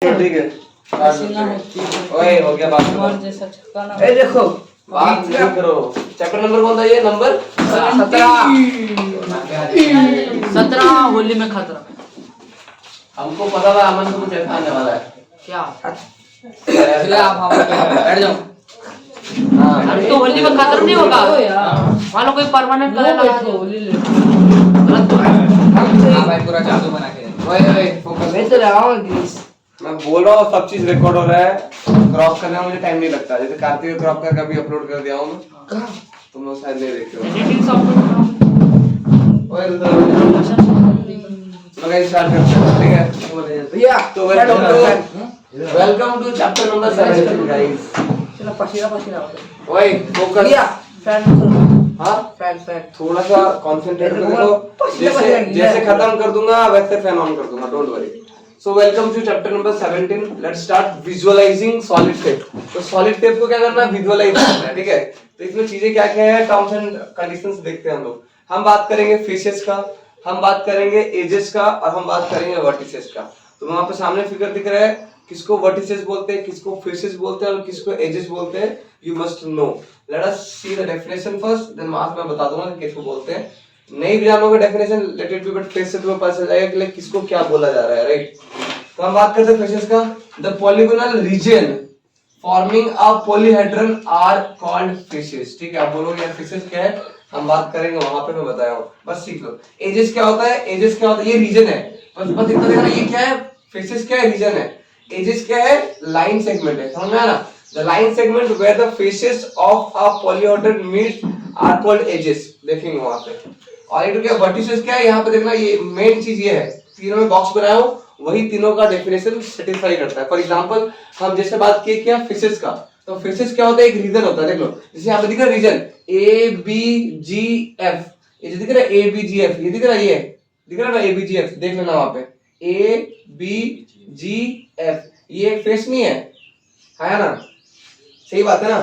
ठीक है पसीना होती है। ओए हो गया बात हमारे जैसा छक्का ना ए देखो बात नहीं करो। चैप्टर नंबर कौन था ये? नंबर 17 होली में खतरा। हमको पता था अमन को कुछ ऐसा आने वाला है। क्या चले आप हम बैठ जाओ। हाँ अरे तो होली में खतरा नहीं होगा मान लो कोई परमानेंट कलर लगा दो होली ले गलत तो है। हां भाई पूरा जादू बना के ओए फोकस। मैं तो लगाऊंगा ग्रीस। मैं बोल रहा हूँ सब चीज रिकॉर्ड हो रहा है। क्रॉप करने में मुझे टाइम नहीं लगता। जैसे कार्तिक क्रॉप का कभी अपलोड कर दिया हूँ मैं। तुम लोग शायद नहीं देखते हो। एडिटिंग सॉफ्टवेयर ओए लगाई स्टार्ट करते हैं ठीक है भैया तो welcome to chapter number 17 guys. चलो पसीना ओए फोकस भैया फैन हां फैन थोड़ा सा कंसंट्रेट करो। जैसे खत्म कर दूंगा वैसे फैन ऑन कर दूंगा, don't worry. So welcome to chapter number 17। Let's start visualising solid shape. तो सॉलिड टेप को क्या करना है? विजुअलाइज करना है, ठीक है। तो इसमें चीजें क्या क्या है, टर्म्स एंड कंडीशंस देखते हैं हम लोग। हम बात करेंगे फेसेस का, हम बात करेंगे एजेस का और हम बात करेंगे वर्टिसेस का। तो वहां पे सामने फिगर दिख रहा है, किसको वर्टिसेस बोलते हैं, किसको फेसेस बोलते हैं और किसको एजेस बोलते हैं। You must know. Let us see the definition first, then वहां मैं बता दूंगा कि किसको बोलते हैं। नहीं भी जानोगे definition let it be, but face से तुम्हें पता चल जाएगा कि किसको क्या बोला जा रहा है, राइट। तो हम बात करते हैं फेसेस का। The polygonal region forming a polyhedron are called faces. ठीक है, आप बोलोगे यार फेसेस क्या है, हम बात करेंगे वहां पे, मैं बताया हूं, बस सीख लो। एजेस क्या होता है, एजेस क्या होता है, ये रीजन है, बस इतना देखना। ये क्या है, फेसेस क्या है, रीजन है। एजेस क्या है, लाइन सेगमेंट है, समझ में आया ना। The line segment where the faces of a polyhedron meet are called edges. देखेंगे वहां पे। और ये क्या वर्टिसेस क्या है, यहाँ पे देखना, ये मेन चीज ये है, तीनों में बॉक्स बनाया हूं, वही तीनों का डेफिनेशन सेटिस्फाई करता है। फॉर एग्जांपल हम जैसे बात किए क्या फेसेस का, तो फेसेस क्या होता है, एक रीजन होता है। देख लो जैसे यहाँ पे दिख रहा है region A B G F, ये दिख रहा है ए बी जी एफ, ये दिख रहा है, ये दिख रहा है ना ए बी जी एफ, देख लेना वहां पे ए बी जी एफ, ये एक फेस नहीं है ना, सही बात है ना,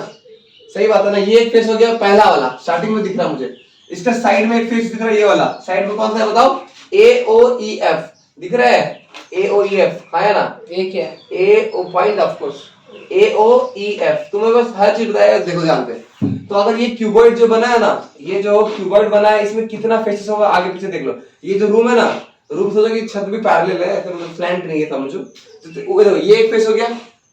सही बात है ना। ये एक फेस हो गया पहला वाला, स्टार्टिंग में दिख रहा मुझे। इसका साइड में एक फेस दिख रहा है, ये वाला साइड में कौन सा है बताओ, ए ओ ई एफ दिख रहा है, ए ओ ई एफ है ना। ए क्या A O point of course A O E F, तुम्हें बस हर चीज बताएगा, देखो जानते हैं। तो अगर ये क्यूबॉइड जो बना है ना, ये जो क्यूबॉइड बना है, इसमें कितना फेसेस होगा आगे पीछे देख लो। ये जो रूम है ना, रूम सोचो कि छत भी पैरेलल है, फिर मतलब फ्लैंट नहीं है, समझो। तो देखो ये एक फेस हो गया,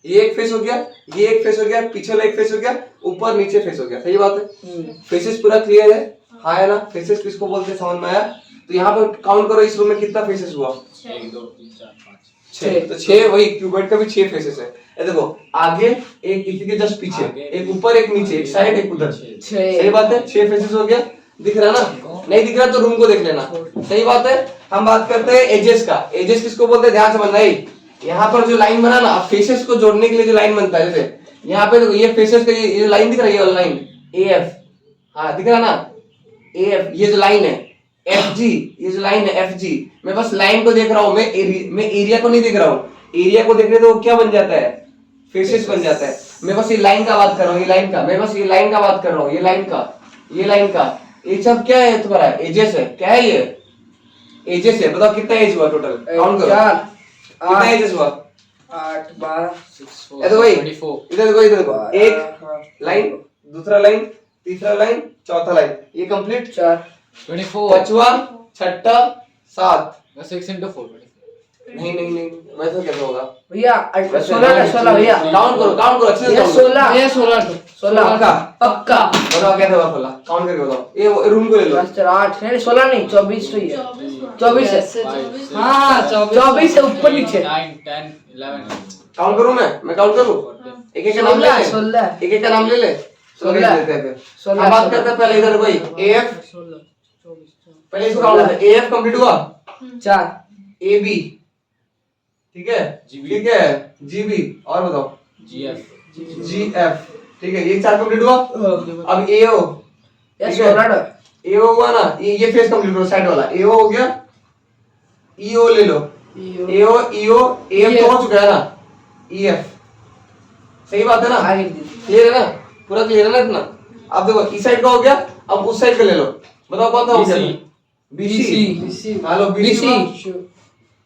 ये एक फेस हो गया, ये एक फेस हो गया, पीछे वाला एक फेस हो गया, ऊपर नीचे फेस हो गया, सही बात है। फेसेस पूरा क्लियर है, हाँ है ना। फेसेस किसको बोलते हैं समझ में आया। तो यहाँ पर काउंट करो, इस रूम में कितना फेसेस हुआ, 1 2 3 4 5 6। तो 6 वही क्यूबॉइड का भी 6 फेसेस है। ये देखो आगे एक, इसी के जस्ट पीछे एक, ऊपर एक, नीचे एक, साइड एक, उधर, सही बात है। 6 फेसेस हो गया, दिख रहा ना, नहीं दिख रहा तो रूम को देख लेना, सही बात है। हम बात करते हैं एजेस का। एजेस किसको बोलते हैं, ध्यान से समझना। यहाँ पर जो लाइन बना ना, फेसेस को जोड़ने के लिए जो लाइन बनता है, जैसे यहाँ पे देखो ये फेसेस का ये लाइन दिख रहा है, ये वाला लाइन ए एफ, हाँ दिख रहा ना ए एफ, ये जो लाइन है एफ जी, ये जो लाइन है एफ जी, मैं बस लाइन को देख रहा हूँ, मैं एरिया को नहीं देख रहा हूँ। एरिया को देखने तो क्या बन जाता है, फेसेस बन जाता है। मैं बस ये लाइन का बात कर रहा हूँ, ये लाइन का, मैं बस ये लाइन का बात कर रहा हूँ, ये लाइन का, ये लाइन का, ये सब क्या है तुम्हारा, एजेस है। क्या है ये, एजेस है। बताओ कितना एज हुआ टोटल, काउंट करो कितना एजेस हुआ। 8 12 6 ये तो 4 वही 24 इधर देखो, इधर देखो, एक लाइन, दूसरा लाइन, तीसरा लाइन, चौथा लाइन, ये कंप्लीट 4 24 पांचवा, छठा, 7। बस 6 into 4 नहीं नहीं नहीं वैसा कैसे होगा भैया 16 भैया काउंट करो अच्छे से काउंट करो। 16 ये 16 का पक्का बताओ कैसे हुआ 16, काउंट करके बताओ। ये रूम को ले लो, 8 नहीं 16 नहीं 24 तो ये 24 है। हाँ 24 से ऊपर नीचे 9 10 11 काउंट करूं मैं काउंट करूं, एक एक का नाम ले ले, 16 एक एक का नाम ले ले, 16 लेते हैं फिर। 16 हम बात करते हैं पहले इधर भाई एएफ, 16 24 पहले इसको काउंट करते हैं। एएफ कंप्लीट हुआ, 4 एबी ठीक है, ठीक है, जीबी और बताओ GF जीएफ ठीक है, ये 4 कंप्लीट हुआ। अब एओ, ये 16 एओ हुआ ना, ये फेस कंप्लीट करो साइड वाला, एओ हो गया, ईओ ले लो, एओ ईओ एएफ तो हो चुका है ना, ईएफ सही बात है ना, क्लियर है ना, पूरा क्लियर है ना इतना। अब देखो इस साइड का हो गया, अब उस साइड का ले लो, बताओ कौन सा हो गया, बीसी, हेलो बीसी,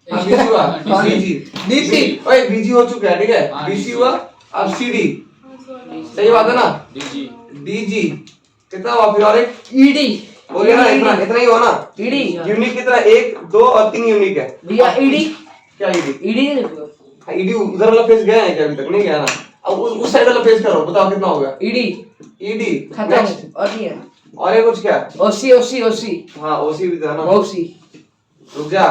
अब BC हुआ BG BC ओए BG हो चुका है ठीक है हाँ, BC BC हुआ अब CD सही बात है ना DG DG कितना हुआ फिर और एक ED बोलिए ना इतना इतना ही हुआ ना ED यूनिक कितना 1 2 और 3 यूनिक है भैया ED क्या ED ED ईडी उधर वाला फेस गया है क्या अभी तक नहीं गया ना अब उस साइड वाला फेस करो बताओ कितना हो गया ED ईडी खत्म और नहीं है और ये कुछ क्या OC हाँ ओसी भी था ना OC रुक जा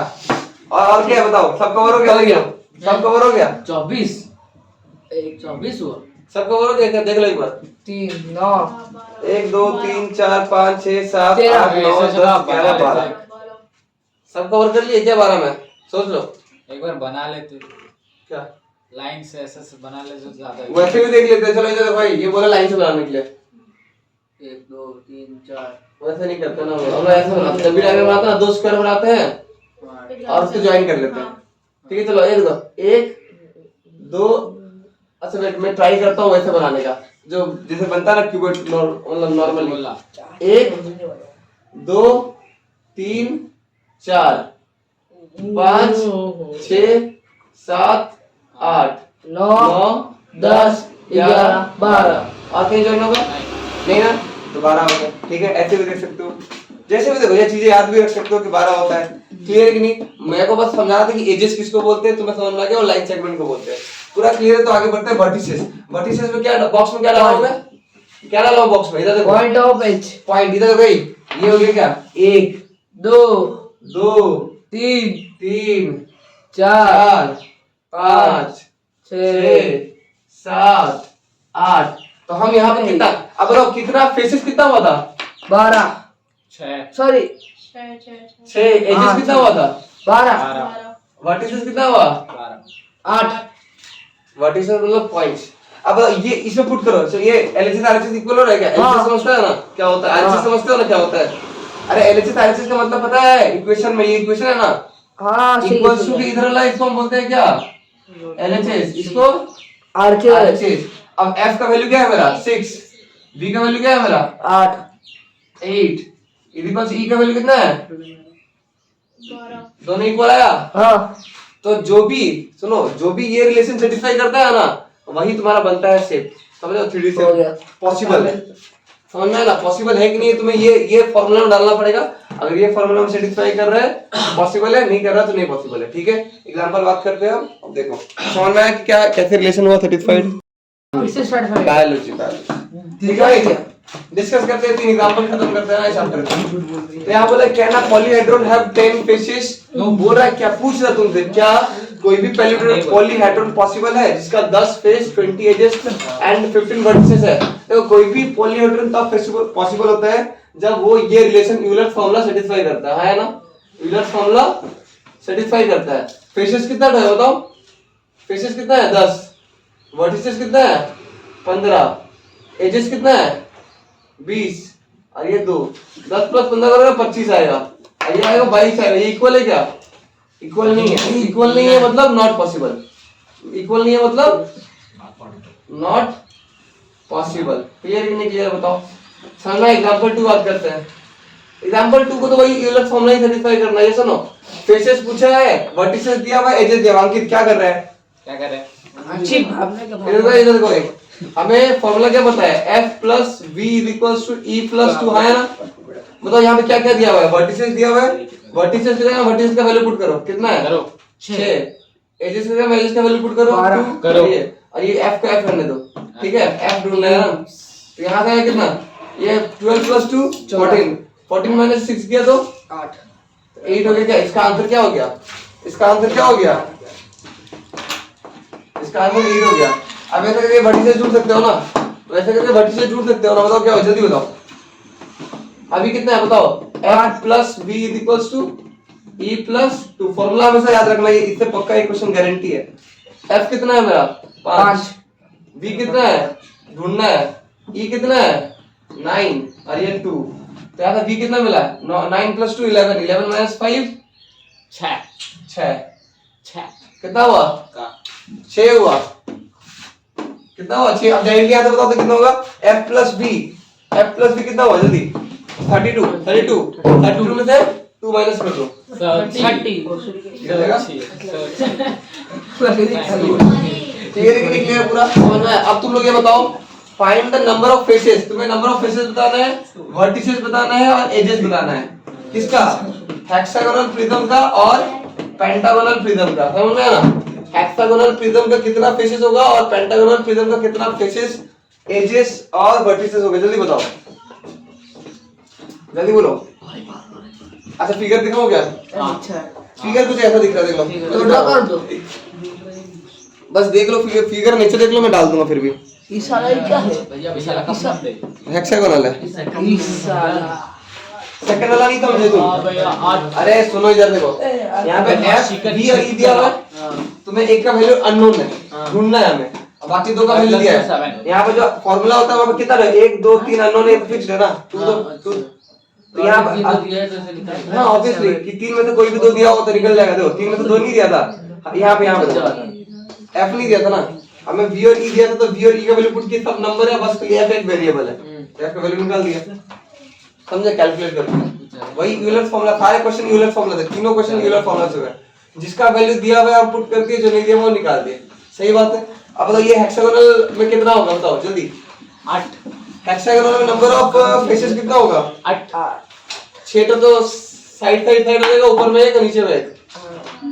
और क्या है बताओ सब कवर हो गया सब कवर हो गया 24 एक 24 हुआ सब कवर हो गया क्या देख लो एक बार 3 9 1 2 3 4 5 6 7 तेरह। 8 9 10 11 12 सब कवर कर लिए क्या 12 में सोच लो एक बार बना लेते क्या लाइन से ऐसे से बना ले जो ज्यादा वैसे भी देख लेते हैं चलो इधर भाई ये बोला लाइन से बनाने के लिए 1 2 3 4 वैसे नहीं करते ना हम लोग ऐसे बनाते हैं जब भी डायग्राम बनाते हैं ना दो स्क्वायर बनाते हैं और उसको ज्वाइन कर लेते हैं ठीक है चलो एक दो अच्छा मैं ट्राई करता हूँ वैसे बनाने का जो जैसे बनता है ना क्यूबॉइड मतलब नॉर्मली बोला 1 2 3 4 5 6 7 8 9 9 10 11 12 और कहीं ज्वाइन होगा नहीं ना तो 12 हो गया ठीक है ऐसे भी देख सकते हो जैसे भी देखो ये चीजें याद भी रख सकते हो कि 12 होता है क्लियर है कि नहीं मैं को बस समझा रहा था कि एजेस किसको बोलते हैं तुम्हें समझ में आ गया और लाइन सेगमेंट को बोलते हैं पूरा क्लियर है तो आगे बढ़ते हैं वर्टिसेस में क्या बॉक्स में क्या डाला हूं मैं क्या डाला हूं बॉक्स में इधर देखो पॉइंट ऑफ एज पॉइंट इधर देखो ये हो गया क्या 1 2 2 3 3 4 4 5 6 7 8 तो हम यहाँ पे कितना अब बताओ कितना फेसेस कितना हुआ था 12 6 सॉरी 6 एजेस कितना हुआ था 12 वर्टिसेस कितना हुआ 12 8 वर्टिसेस मतलब पॉइंट्स अब ये इसमें पुट करो तो ये एलएचएस आरएचएस इक्वल हो रहा है क्या हाँ। एलएचएस समझते हो ना क्या होता है आरएचएस समझते हो ना क्या होता है अरे एलएचएस आरएचएस का मतलब पता है इक्वेशन में ये इक्वेशन है ना हाँ सही इक्वल्स टू इधर वाला इसको हम बोलते हैं क्या एलएचएस इसको आरके आरएचएस अब f का वैल्यू क्या है मेरा 6 b का वैल्यू क्या है मेरा 8 8 इक्वल्स e का वैल्यू कितना है दोनों इक्वल आया हाँ तो जो भी सुनो जो भी ये रिलेशन सेटिस्फाई करता है ना वही तुम्हारा बनता है शेप समझो 3D हो गया। शेप पॉसिबल है समझ में आया ना पॉसिबल है कि नहीं तुम्हें ये फॉर्मूला में डालना पड़ेगा अगर ये फॉर्मूला में सेटिस्फाई कर रहा है पॉसिबल है नहीं कर रहा तो नहीं पॉसिबल है ठीक है एग्जांपल बात करते हैं हम अब देखो समझ में आया कि क्या कैसे रिलेशन हुआ सेटिस्फाइड फिर से स्टार्ट करें बायोलॉजी ठीक है क्या डिस्कस करते हैं तीन एग्जांपल खत्म करते हैं ना चैप्टर तो यहाँ बोला can a polyhedron have 10 faces no बोल रहा है क्या पूछ रहा तुमसे क्या कोई भी पॉलीहेड्रॉन पॉसिबल है जिसका 10 फेस 20 एजेस एंड 15 वर्टिसेस है तो कोई भी पॉलीहेड्रॉन तब पॉसिबल होता है जब वो ये रिलेशन यूलर फॉर्मूला सेटिस्फाई करता है ना यूलर फॉर्मूला सेटिस्फाई करता है फेसेस कितना है बताओ फेसेस कितना है 10 वर्टिसेस कितना है 15 एजेस कितना है 20 और ये 2 10 प्लस 15 करोगे 25 आएगा और ये आएगा 22 आएगा ये इक्वल है क्या इक्वल नहीं है इक्वल नहीं है मतलब नॉट पॉसिबल इक्वल नहीं है मतलब नॉट पॉसिबल क्लियर कि नहीं क्लियर बताओ समझना एग्जांपल 2 बात करते हैं एग्जांपल 2 को तो वही यूलर फॉर्मूला ही सेटिस्फाई करना है सुनो फेसेस पूछा है वर्टिसेस दिया हुआ है एजेस दिया हुआ है अंकित क्या कर रहा है क्या कर रहे हैं अच्छी भावना का इधर देखो एक हमें फॉर्मूला क्या पता है f plus v equals to e plus 2 है ना बताओ यहाँ पे क्या क्या दिया हुआ है वर्टिसेस दिया हुआ है वर्टिसेस दिया है वर्टिसेस का वैल्यू पुट करो कितना है करो 6 एजेस का वैल्यूज का वैल्यू पुट करो 12 2 करो। और ये f का f रहने दो ठीक है f ढूंढना है ना तो यहाँ से आया कितना ये 12 प्लस 2 14 14 माइनस 6 किया तो 8 8 हो गया क्या इसका आंसर क्या हो गया इसका आंसर क्या हो गया इसका आंसर 8 हो गया अब ऐसे करके वर्टिसेस ढूंढ सकते हो ना वैसे करके वर्टिसेस ढूंढ सकते हो ना बताओ क्या हो जल्दी बताओ अभी कितना है बताओ f plus v equals to e plus 2 formula हमेशा याद रखना ये इससे पक्का एक क्वेश्चन गारंटी है f कितना है मेरा 5 v कितना है ढूंढना है e कितना है 9 और ये 2 तो यहाँ v कितना मिला 9 प्लस 2 11 11 माइनस 5 6 कितना हुआ का 6 हुआ कितना हुआ 6 अब डायरेक्टली यहाँ से बताओ तो कितना होगा f प्लस b कितना हुआ जल्दी 32 में से 2 माइनस कर दो 30 क्लियर पूरा समझ में आया? अब तुम लोग ये बताओ find the number of faces. तुम्हें नंबर ऑफ फेसेस बताना है, वर्टिसेस बताना है और एजेस बताना है। किसका? हेक्सागोनल प्रिज्म का और पेंटागोनल प्रिज्म का। समझ में आया ना? हेक्सागोनल प्रिज्म का कितना फेसेस होगा और पेंटागोनल प्रिज्म का कितना फेसेस, एजेस और वर्टिसेस होगा। जल्दी बताओ, जल्दी बोलो। अच्छा फिगर दिखाओ क्या? अच्छा फिगर कुछ ऐसा दिख रहा है, देख लो तो ड्रॉ कर दो। बस देख लो फिगर, फिगर नीचे देख लो, मैं डाल दूंगा फिर भी। इस साला ये क्या है? विशाला का नाम दे। हेक्सागोनल है। इस साला सेकंड वाला नहीं समझे तुम? हाँ भैया आज अरे सुनो इधर देखो, यहाँ पे एफ बी और ई दिया हुआ है, तुम्हें एक का वैल्यू अननोन है, ढूंढना है हमें, और बाकी दो का वैल्यू दिया है। यहाँ पे जो फॉर्मूला होता है वहाँ पे कितना है? 1 2 3 अननोन है, फिक्स्ड है ना? तो यहाँ पे हाँ ऑब्वियसली कि 3 में से कोई भी 2 दिया हो तो निकल जाएगा। देखो 3 में से 2 नहीं दिया था, यहाँ पे एफ नहीं दिया था ना, हमें वी और ई दिया था, तो वी और ई का वैल्यू पुट किया, सब नंबर है, बस एफ एक वेरिएबल है, एफ का वैल्यू निकाल दिया। समझे? कैलकुलेट करके वही यूलर फॉर्मूला, सारे क्वेश्चन यूलर फॉर्मूला थे, तीनों क्वेश्चन यूलर फॉर्मूला से हुए। जिसका वैल्यू दिया हुआ है हम पुट करके, जो नहीं दिया वो निकाल दिए। सही बात है। अब बताओ ये हेक्सागोनल में कितना होगा, बताओ जल्दी। 8 हेक्सागोनल में नंबर ऑफ फेसेस कितना होगा? 8 6 तो साइड साइड साइड हो जाएगा, ऊपर में एक और नीचे में एक।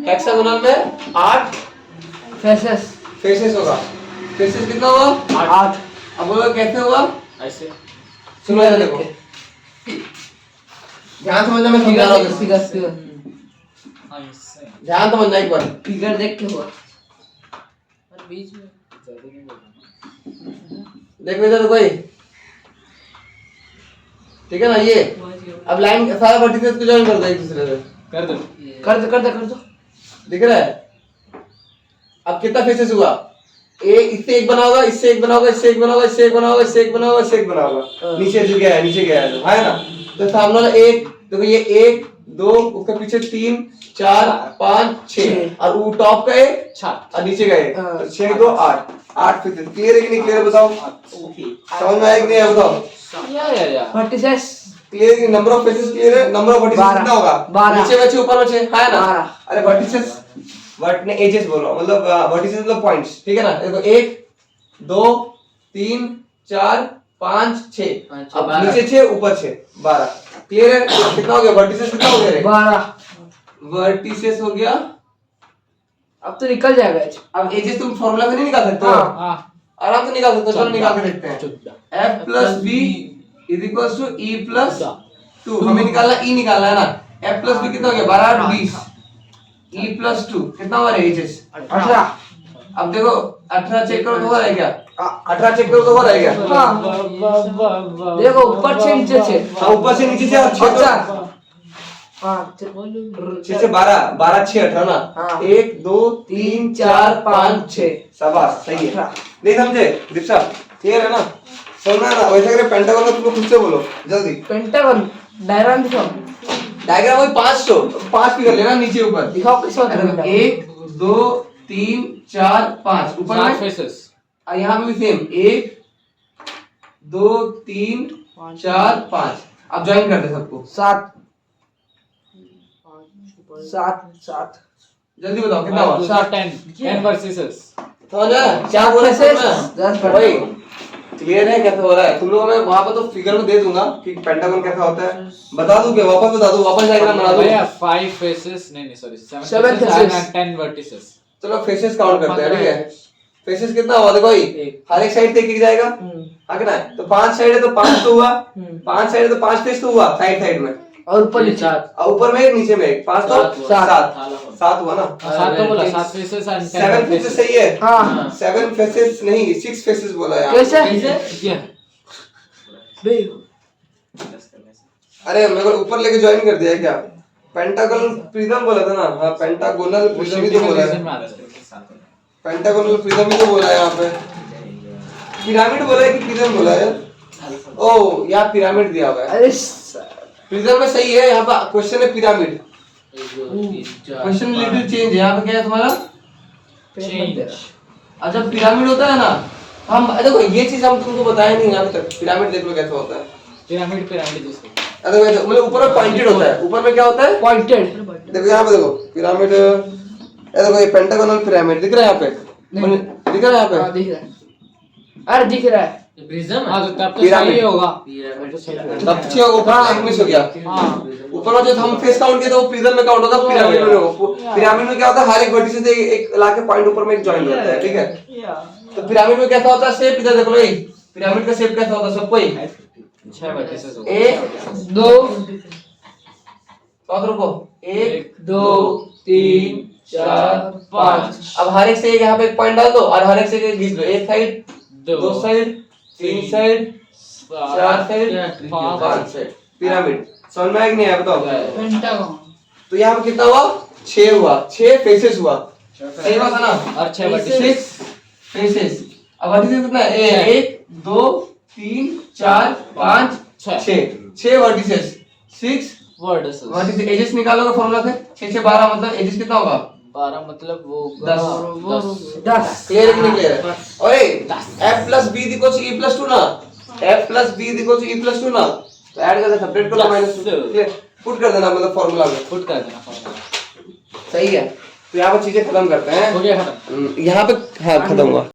हेक्सागोनल में 8 फेसेस फेसेस होगा। फेसेस कितना होगा? 8। अब बोलो कैसे होगा? ऐसे सुनो इधर देखो, ध्यान समझना, मैं समझा रहा हूँ। फिगर ऐसे ध्यान समझना एक बार। फिगर देख के हुआ। बीच में ज्यादा नहीं बोलना। देखो इधर देखो ये, ठीक है ना? ये अब लाइन सारा वर्टिसेस को ज्वाइन कर दो एक दूसरे से। कर दो कर दो दिख रहा है? अब कितना फेसेस हुआ? एक इससे एक बना होगा, इससे एक बना होगा, इससे एक बना होगा, इससे एक बना होगा, इससे एक बना होगा, इससे एक बना होगा। नीचे जो गया है, नीचे गया है, है ना? तो सामने वाला एक, देखो ये 1 2, उसके पीछे 3 4 5 6 और वो टॉप का एक 4 और नीचे का एक, तो 6 2 8 8 फेसेस। क्लियर है कि नहीं क्लियर? बताओ समझ में आया कि नहीं आया? बताओ या वर्टिसेस क्लियर है? नंबर ऑफ फेसेस क्लियर है? नंबर ऑफ वर्टिसेस कितना होगा? 12 नीचे बचे ऊपर बचे, है ना? 12। अरे वर्टिसेस, वर्ट ने एजेस बोलो, मतलब वर्टिसेस मतलब पॉइंट्स, ठीक है ना? देखो 1 2 3 4 5 6, अब नीचे 6 ऊपर 6 12। क्लियर है? कितना हो गया? वर्टिसेस कितना हो गया रे? 12। वर्टिसेस हो गया। अब तो निकल जाएगा। अब एजेस तुम फार्मूला से नहीं निकाल सकते हो? हाँ। आराम से निकाल सकते हो। चलो निकाल के देखते हैं। f plus b is equal to e plus 2। हमें निकालना e निकालना है ना? f प्लस b कितना हो गया? 12 और 20, e प्लस 2 कितना हो रहा है? एजेस 18। अब देखो 18 चेक करो तो हो रहा है क्या? 18 चेक करो तो हो रहा है क्या? हाँ देखो ऊपर 6 नीचे 6। हाँ ऊपर से नीचे से और 6 4। हाँ 6 से 12 12 6 18 ना? हाँ। 1 2 3 4 5 6। शाबाश, सही है। नहीं समझे दीक्षा? क्लियर है ना? समझना है ना? वैसे अगर पेंटागन का तुम लोग खुद से बोलो जल्दी। पेंटागन डायग्राम दिखाओ। डायग्राम वही 5 फिगर लेना, नीचे ऊपर दिखाओ कैसे होता है। 1 2 3 4 5 ऊपर 4 में, फेसेस और यहाँ पे भी सेम 1 2 3 4 5। अब ज्वाइन कर दे सबको। 7 7 जल्दी बताओ कितना हुआ? 10 वर्सेस समझ आया क्या बोल रहे दस भाई? क्लियर है कैसे हो रहा है? तुम लोगों में वहां पर तो फिगर में दे दूंगा कि पेंटागन कैसा होता है, बता दूं क्या? वापस बता दूं? वापस डायग्राम बना दूं? भैया 5 फेसेस नहीं sorry 7 Seven faces faces. and 10 vertices. चलो फेसेस काउंट करते हैं, ठीक है? फेसेस कितना हुआ देखो, हर एक साइड से एक जाएगा, हाँ ना? तो 5 साइड है तो 5 तो हुआ, 5 साइड है तो 5 फेस तो हुआ साइड साइड में, और ऊपर नीचे और ऊपर में एक नीचे में एक, 5 तो 7 हुआ ना? 7 तो बोला 7 फेसेस and 10 7 फेसेस सही है। हाँ 7 फेसेस नहीं 6 फेसेस बोला यार। कैसे? ये अरे मेरे को ऊपर लेके ज्वाइन कर दिया है क्या? पेंटागोनल प्रिज्म बोला था ना? हाँ पेंटागोनल प्रिज्म ही तो बोला है, पेंटागोनल प्रिज्म ही तो बोला है यहाँ पे। पिरामिड बोला है कि प्रिज्म बोला है? ओ यहाँ पिरामिड दिया हुआ है। अरे प्रिज्म में सही है, यहाँ पे क्वेश्चन है पिरामिड। क्वेश्चन लिटिल चेंज है, यहाँ पे क्या है तुम्हारा? अब जब पिरामिड होता है ना, हम देखो ये चीज हम तुमको बताया नहीं यहाँ तक। पिरामिड देख लो कैसा होता है। पिरामिड जिसको देखो मतलब ऊपर में पॉइंटेड होता है, ऊपर में क्या होता है पॉइंटेड। देखो यहाँ पे देखो पिरामिड, ये देखो ये पेंटागोनल पिरामिड दिख रहा है यहाँ पे, दिख रहा है यहाँ पे, हाँ दिख रहा है, अरे दिख रहा है। प्रिज्म हाँ तो तब तो पिरामिड। सही होगा। तब छह होगा, ऊपर एक मिस हो गया। हाँ ऊपर में जो हम फेस काउंट किया था वो प्रिज्म में काउंट होता है, पिरामिड में होगा। पिरामिड में क्या होता है हर एक वर्टिसेस से एक लाके पॉइंट ऊपर में एक जॉइंट होता है, ठीक है। तो पिरामिड में कैसा होता है शेप, इधर देखो भाई पिरामिड का शेप कैसा होता है सबको ही 6 वर्टिसेस होगा। 1 दो, तो रुको 1 दो, 3 4 5। अब हर एक से एक यहाँ पे एक पॉइंट डाल दो और हर एक से एक खींच लो, एक साइड दो side 3 side 4 side 5 side pyramid. समझ में आया कि नहीं आया बताओ। पेंटागन। तो यहाँ पे कितना हुआ 6 हुआ, 6 फेसेस हुआ, सही बात है ना। और 6 वर्टिसेस 6 फेसेस। अब वर्टिसेस कितना है 1 2 3 4 5 6 वर्टिसेस 6 वर्टिसेस। वर्टिसेस। एजेस निकालोगे फॉर्मूला से 6 6 12 मतलब एजेस कितना होगा 12 मतलब वो 10। 10। क्लियर है कि नहीं क्लियर है। ओए f plus b equals e plus 2 ना, f plus b equals e plus 2 ना, तो ऐड कर दे सेपरेट कर लो माइनस 2 क्लियर पुट कर देना मतलब फार्मूला में पुट कर देना फॉर्मूला। सही है। तो यहाँ पर चीजें खत्म करते हैं। हो गया खत्म। यहाँ पे हाँ खत्म हुआ।